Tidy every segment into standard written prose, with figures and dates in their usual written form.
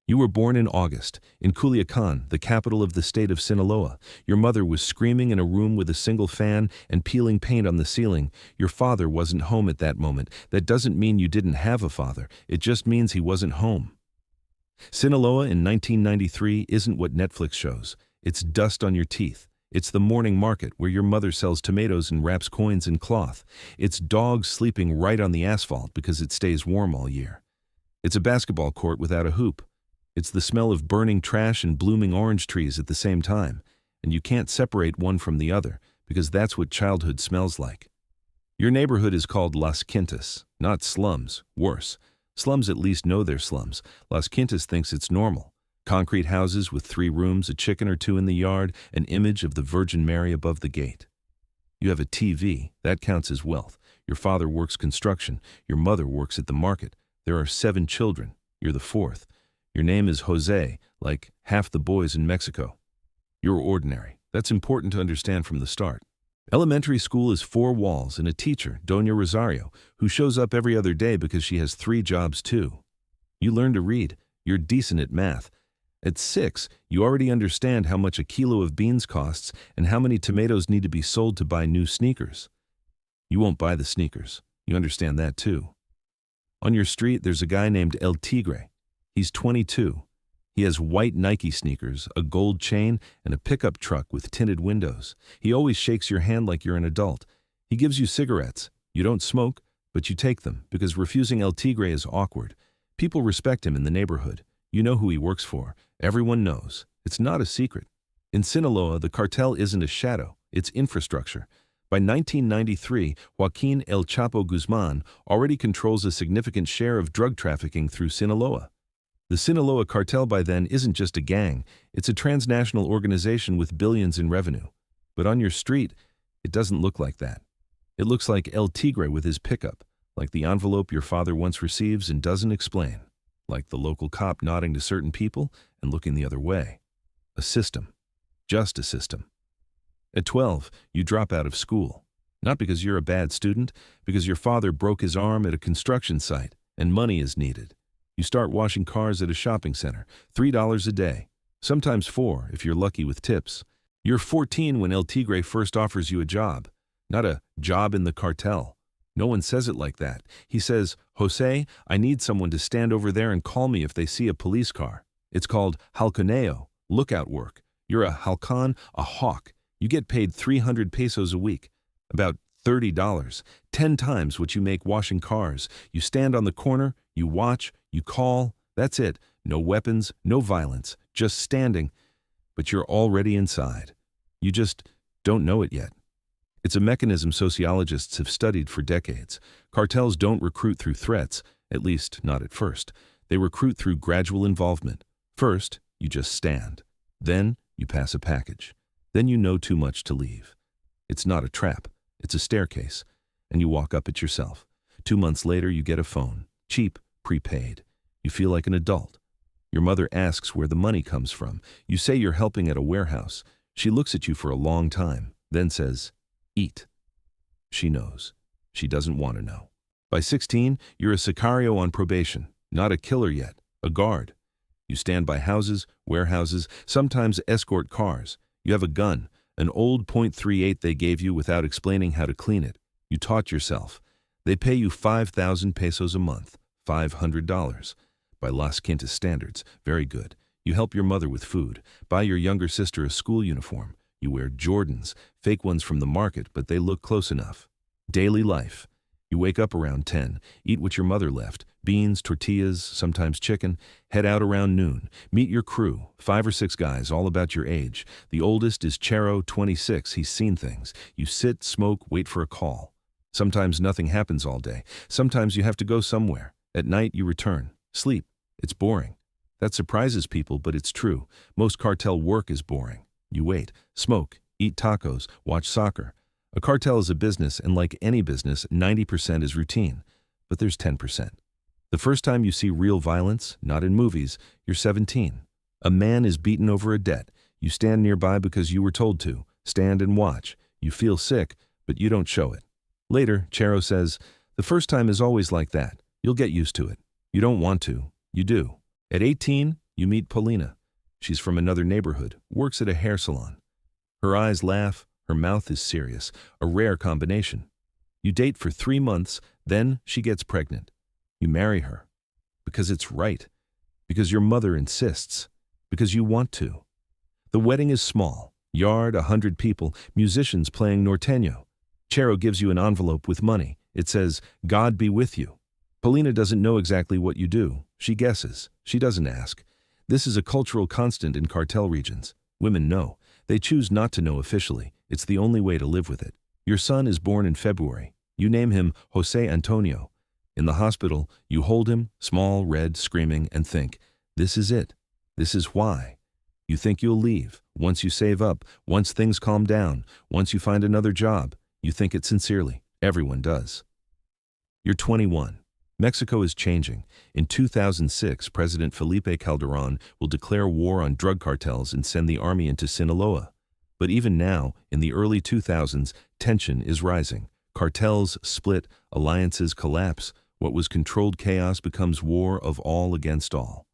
You were born in August, in Culiacan, the capital of the state of Sinaloa. Your mother was screaming in a room with a single fan and peeling paint on the ceiling. Your father wasn't home at that moment. That doesn't mean you didn't have a father. It just means he wasn't home. Sinaloa in 1993 isn't what Netflix shows. It's dust on your teeth. It's the morning market where your mother sells tomatoes and wraps coins in cloth. It's dogs sleeping right on the asphalt because it stays warm all year. It's a basketball court without a hoop. It's the smell of burning trash and blooming orange trees at the same time, and you can't separate one from the other because that's what childhood smells like. Your neighborhood is called Las Quintas, not slums, worse. Slums at least know they're slums. Las Quintas thinks it's normal. Concrete houses with 3 rooms, a chicken or 2 in the yard, an image of the Virgin Mary above the gate. You have a TV, that counts as wealth. Your father works construction, your mother works at the market. There are 7 children, you're the 4th. Your name is José, like half the boys in Mexico. You're ordinary. That's important to understand from the start. Elementary school is 4 walls and a teacher, Doña Rosario, who shows up every other day because she has 3 jobs too. You learn to read. You're decent at math. At 6, you already understand how much a kilo of beans costs and how many tomatoes need to be sold to buy new sneakers. You won't buy the sneakers. You understand that too. On your street, there's a guy named El Tigre. He's 22. He has white Nike sneakers, a gold chain, and a pickup truck with tinted windows. He always shakes your hand like you're an adult. He gives you cigarettes. You don't smoke, but you take them because refusing El Tigre is awkward. People respect him in the neighborhood. You know who he works for. Everyone knows. It's not a secret. In Sinaloa, the cartel isn't a shadow. It's infrastructure. By 1993, Joaquin El Chapo Guzman already controls a significant share of drug trafficking through Sinaloa. The Sinaloa Cartel by then isn't just a gang, it's a transnational organization with billions in revenue. But on your street, it doesn't look like that. It looks like El Tigre with his pickup, like the envelope your father once receives and doesn't explain, like the local cop nodding to certain people and looking the other way. A system. Just a system. At 12, you drop out of school. Not because you're a bad student, because your father broke his arm at a construction site and money is needed. You start washing cars at a shopping center, $3 a day, sometimes $4 if you're lucky with tips. You're 14 when El Tigre first offers you a job, not a job in the cartel. No one says it like that. He says, José, I need someone to stand over there and call me if they see a police car. It's called halconeo, lookout work. You're a halcon, a hawk. You get paid 300 pesos a week, about $30, 10 times what you make washing cars. You stand on the corner, you watch, you call, that's it. No weapons, no violence, just standing. But you're already inside. You just don't know it yet. It's a mechanism sociologists have studied for decades. Cartels don't recruit through threats, at least not at first. They recruit through gradual involvement. First, you just stand. Then, you pass a package. Then you know too much to leave. It's not a trap. It's a staircase. And you walk up it yourself. 2 months later, you get a phone. Cheap, prepaid. You feel like an adult. Your mother asks where the money comes from. You say you're helping at a warehouse. She looks at you for a long time, then says, eat. She knows. She doesn't want to know. By 16, you're a sicario on probation. Not a killer yet, a guard. You stand by houses, warehouses, sometimes escort cars. You have a gun, an old .38 they gave you without explaining how to clean it. You taught yourself. They pay you 5,000 pesos a month, $500. By Las Quintas standards, very good. You help your mother with food, buy your younger sister a school uniform. You wear Jordans, fake ones from the market, but they look close enough. Daily life. You wake up around 10, eat what your mother left, beans, tortillas, sometimes chicken, head out around noon, meet your crew, 5 or 6 guys, all about your age. The oldest is Chero, 26, he's seen things. You sit, smoke, wait for a call. Sometimes nothing happens all day. Sometimes you have to go somewhere. At night you return. Sleep. It's boring. That surprises people, but it's true. Most cartel work is boring. You wait, smoke, eat tacos, watch soccer. A cartel is a business, and like any business, 90% is routine. But there's 10%. The first time you see real violence, not in movies, you're 17. A man is beaten over a debt. You stand nearby because you were told to. Stand and watch. You feel sick, but you don't show it. Later, Chero says, the first time is always like that. You'll get used to it. You don't want to. You do. At 18, You meet Paulina. She's from another neighborhood, works at a hair salon. Her eyes laugh, her mouth is serious, a rare combination. You date for 3 months, then she gets pregnant. You marry her. Because it's right. Because your mother insists. Because you want to. The wedding is small. Yard, 100 people, musicians playing norteño. Chero gives you an envelope with money. It says, "God be with you." Paulina doesn't know exactly what you do. She guesses. She doesn't ask. This is a cultural constant in cartel regions. Women know. They choose not to know officially. It's the only way to live with it. Your son is born in February. You name him José Antonio. In the hospital, you hold him, small, red, screaming, and think, this is it. This is why. You think you'll leave. Once you save up, once things calm down, once you find another job, you think it sincerely. Everyone does. You're 21. Mexico is changing. In 2006, President Felipe Calderón will declare war on drug cartels and send the army into Sinaloa. But even now, in the early 2000s, tension is rising. Cartels split, alliances collapse. What was controlled chaos becomes war of all against all.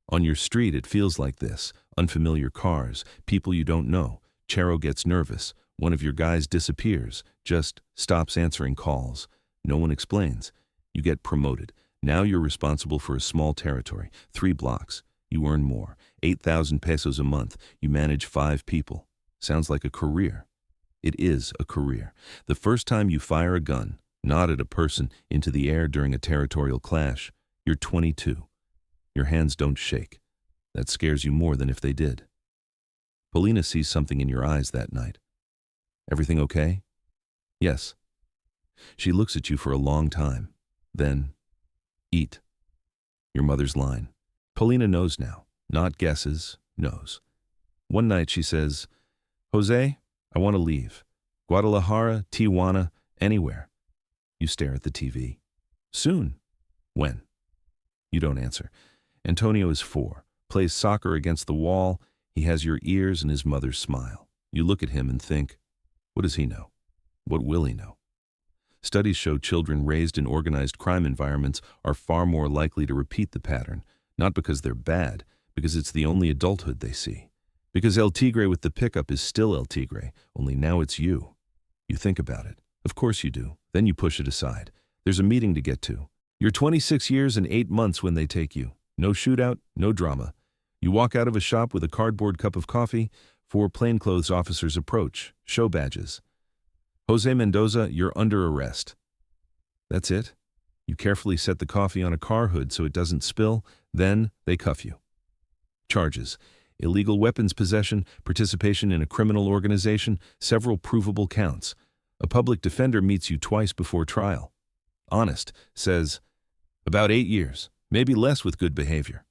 On your street, it feels like this. Unfamiliar cars, people you don't know. Chero gets nervous. One of your guys disappears, just stops answering calls. No one explains. You get promoted. Now you're responsible for a small territory, 3 blocks. You earn more, 8,000 pesos a month. You manage 5 people. Sounds like a career. It is a career. The first time you fire a gun, not at a person, into the air during a territorial clash, you're 22. Your hands don't shake. That scares you more than if they did. Paulina sees something in your eyes that night. Everything okay? Yes. She looks at you for a long time. Then, eat. Your mother's line. Paulina knows now. Not guesses, knows. One night she says, Jose, I want to leave. Guadalajara, Tijuana, anywhere. You stare at the TV. Soon. When? You don't answer. Antonio is 4, plays soccer against the wall. He has your ears and his mother's smile. You look at him and think, what does he know? What will he know? Studies show children raised in organized crime environments are far more likely to repeat the pattern, not because they're bad, because it's the only adulthood they see. Because El Tigre with the pickup is still El Tigre, only now it's you. You think about it. Of course you do. Then you push it aside. There's a meeting to get to. You're 26 years and 8 months when they take you. No shootout, no drama. You walk out of a shop with a cardboard cup of coffee. 4 plainclothes officers approach, show badges. Jose Mendoza, you're under arrest. That's it. You carefully set the coffee on a car hood so it doesn't spill. Then they cuff you. Charges: illegal weapons possession, participation in a criminal organization, several provable counts. A public defender meets you twice before trial. Honest, says, about 8 years, maybe less with good behavior.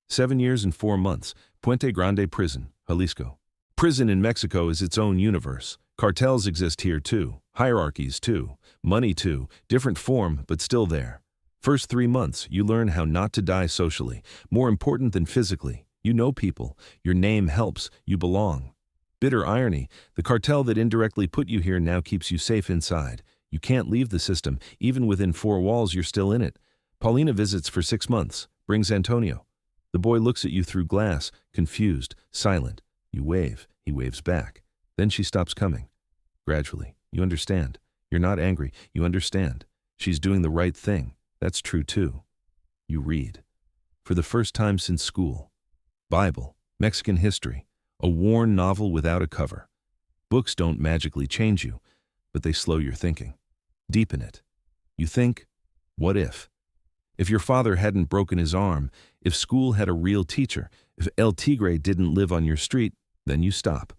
7 years and 4 months, Puente Grande Prison, Jalisco. Prison in Mexico is its own universe. Cartels exist here too, hierarchies too, money too, different form but still there. First 3 months, you learn how not to die socially, more important than physically. You know people, your name helps, you belong. Bitter irony, the cartel that indirectly put you here now keeps you safe inside. You can't leave the system, even within 4 walls you're still in it. Paulina visits for 6 months, brings Antonio. The boy looks at you through glass, confused, silent. You wave, he waves back. Then she stops coming. Gradually, you understand. You're not angry, you understand. She's doing the right thing. That's true too. You read. For the first time since school. Bible, Mexican history, a worn novel without a cover. Books don't magically change you, but they slow your thinking. Deepen it. You think, what if? If your father hadn't broken his arm, if school had a real teacher, if El Tigre didn't live on your street, then you stop.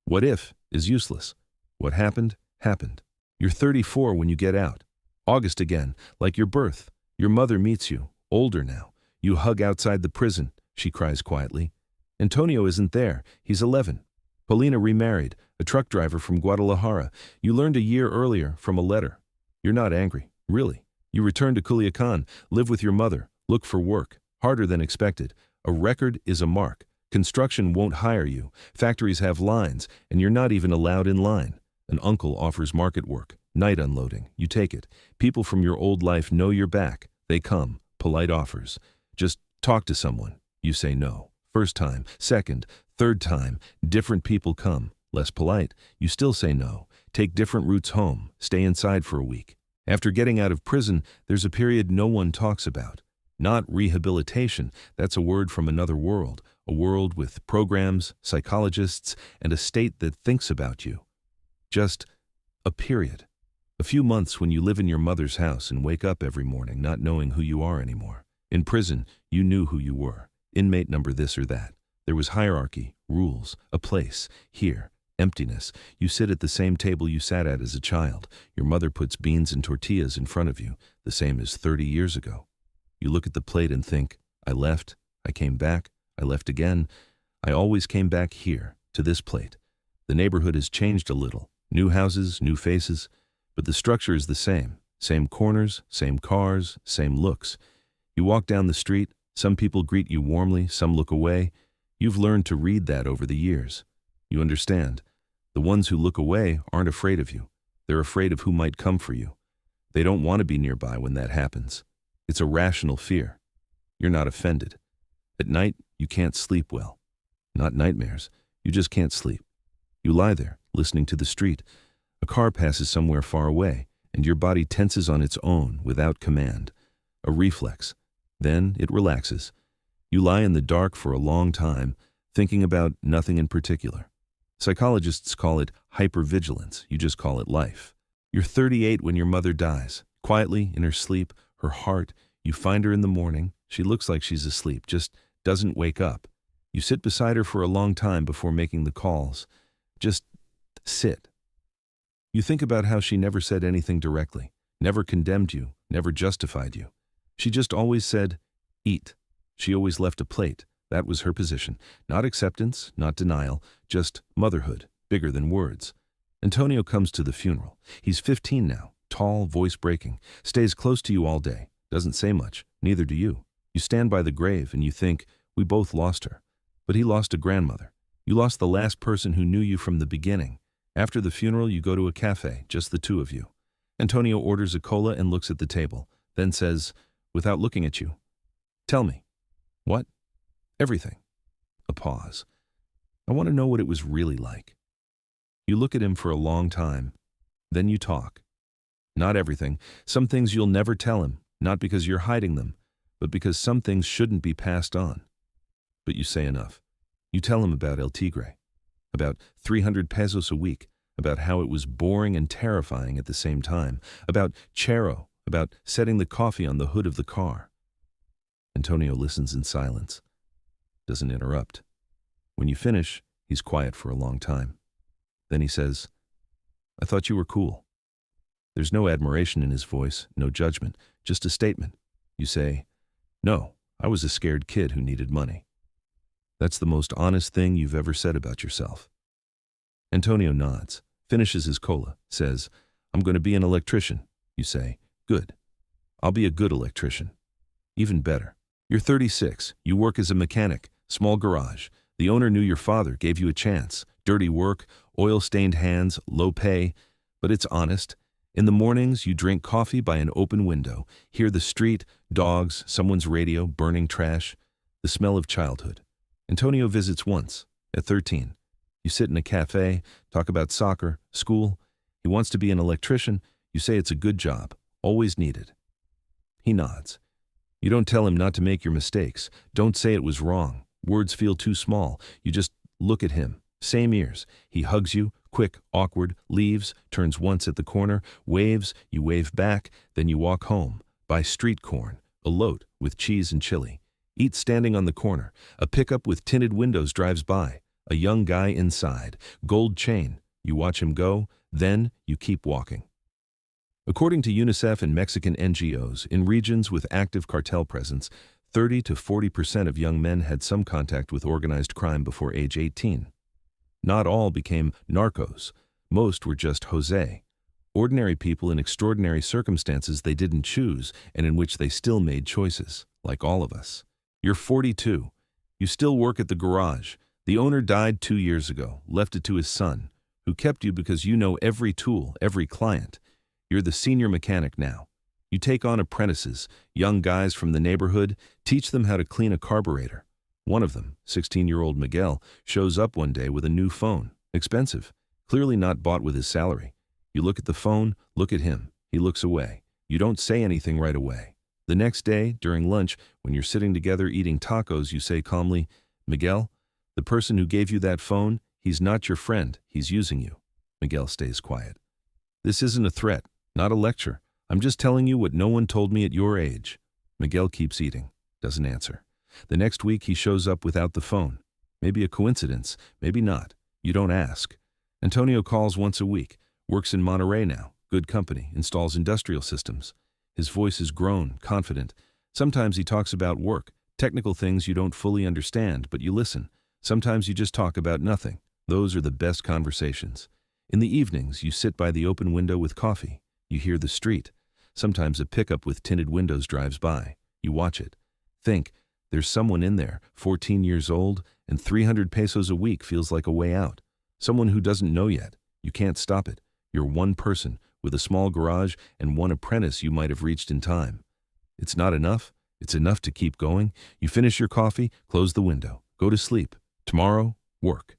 What if is useless. What happened, happened. You're 34 when you get out. August again, like your birth. Your mother meets you, older now. You hug outside the prison, she cries quietly. Antonio isn't there, he's 11. Paulina remarried, a truck driver from Guadalajara. You learned a year earlier from a letter. You're not angry, really. You return to Culiacan, live with your mother, look for work, harder than expected. A record is a mark. Construction won't hire you. Factories have lines, and you're not even allowed in line. An uncle offers market work, night unloading. You take it. People from your old life know you're back. They come, polite offers. Just talk to someone. You say no. First time, second, third time, different people come. Less polite, you still say no. Take different routes home. Stay inside for a week. After getting out of prison, there's a period no one talks about. Not rehabilitation, that's a word from another world. A world with programs, psychologists, and a state that thinks about you. Just a period. A few months when you live in your mother's house and wake up every morning not knowing who you are anymore. In prison, you knew who you were. Inmate number this or that. There was hierarchy, rules, a place. Here, emptiness. You sit at the same table you sat at as a child. Your mother puts beans and tortillas in front of you, the same as 30 years ago. You look at the plate and think, I left, I came back, I left again. I always came back here, to this plate. The neighborhood has changed a little. New houses, new faces, but the structure is the same. Same corners, same cars, same looks. You walk down the street, some people greet you warmly, some look away. You've learned to read that over the years. You understand. The ones who look away aren't afraid of you. They're afraid of who might come for you. They don't want to be nearby when that happens. It's a rational fear. You're not offended. At night, you can't sleep well. Not nightmares. You just can't sleep. You lie there, listening to the street. A car passes somewhere far away, and your body tenses on its own without command. A reflex. Then it relaxes. You lie in the dark for a long time, thinking about nothing in particular. Psychologists call it hypervigilance. You just call it life. You're 38 when your mother dies. Quietly, in her sleep, her heart, you find her in the morning. She looks like she's asleep, just doesn't wake up. You sit beside her for a long time before making the calls. Just sit. You think about how she never said anything directly, never condemned you, never justified you. She just always said, eat. She always left a plate. That was her position. Not acceptance, not denial, just motherhood, bigger than words. Antonio comes to the funeral. He's 15 now, tall, voice breaking, stays close to you all day, doesn't say much, neither do you. You stand by the grave and you think, we both lost her. But he lost a grandmother. You lost the last person who knew you from the beginning. After the funeral, you go to a cafe, just the two of you. Antonio orders a cola and looks at the table, then says, without looking at you, tell me. What? Everything. A pause. I want to know what it was really like. You look at him for a long time. Then you talk. Not everything. Some things you'll never tell him, not because you're hiding them, but because some things shouldn't be passed on. But you say enough. You tell him about El Tigre, about 300 pesos a week, about how it was boring and terrifying at the same time, about Chero, about setting the coffee on the hood of the car. Antonio listens in silence. Doesn't interrupt. When you finish, he's quiet for a long time. Then he says, I thought you were cool. There's no admiration in his voice, no judgment, just a statement. You say, no, I was a scared kid who needed money. That's the most honest thing you've ever said about yourself. Antonio nods, finishes his cola, says, I'm going to be an electrician. You say, good. I'll be a good electrician. Even better. You're 36. You work as a mechanic, small garage. The owner knew your father, gave you a chance. Dirty work, oil-stained hands, low pay. But it's honest. In the mornings, you drink coffee by an open window, hear the street, dogs, someone's radio, burning trash, the smell of childhood. Antonio visits once, at 13. You sit in a cafe, talk about soccer, school. He wants to be an electrician. You say it's a good job, always needed. He nods. You don't tell him not to make your mistakes. Don't say it was wrong. Words feel too small. You just look at him. Same ears. He hugs you, quick, awkward, leaves, turns once at the corner, waves, you wave back, then you walk home. Buy street corn, a lote with cheese and chili. Eat standing on the corner. A pickup with tinted windows drives by. A young guy inside. Gold chain. You watch him go, then you keep walking. According to UNICEF and Mexican NGOs, in regions with active cartel presence, 30 to 40% of young men had some contact with organized crime before age 18. Not all became narcos. Most were just José. Ordinary people in extraordinary circumstances they didn't choose and in which they still made choices, like all of us. You're 42. You still work at the garage. The owner died 2 years ago, left it to his son, who kept you because you know every tool, every client. You're the senior mechanic now. You take on apprentices, young guys from the neighborhood, teach them how to clean a carburetor. One of them, 16-year-old Miguel, shows up one day with a new phone. Expensive. Clearly not bought with his salary. You look at the phone, look at him. He looks away. You don't say anything right away. The next day, during lunch, when you're sitting together eating tacos, you say calmly, "Miguel, the person who gave you that phone, he's not your friend, he's using you." Miguel stays quiet. "This isn't a threat, not a lecture. I'm just telling you what no one told me at your age." Miguel keeps eating, doesn't answer. The next week he shows up without the phone. Maybe a coincidence, maybe not. You don't ask. Antonio calls once a week, works in Monterrey now, good company, installs industrial systems. His voice is grown, confident. Sometimes he talks about work, technical things you don't fully understand, but you listen. Sometimes you just talk about nothing. Those are the best conversations. In the evenings, you sit by the open window with coffee. You hear the street. Sometimes a pickup with tinted windows drives by. You watch it. Think, there's someone in there, 14 years old, and 300 pesos a week feels like a way out. Someone who doesn't know yet. You can't stop it. You're one person, with a small garage and one apprentice you might have reached in time. It's not enough. It's enough to keep going. You finish your coffee, close the window, go to sleep. Tomorrow, work.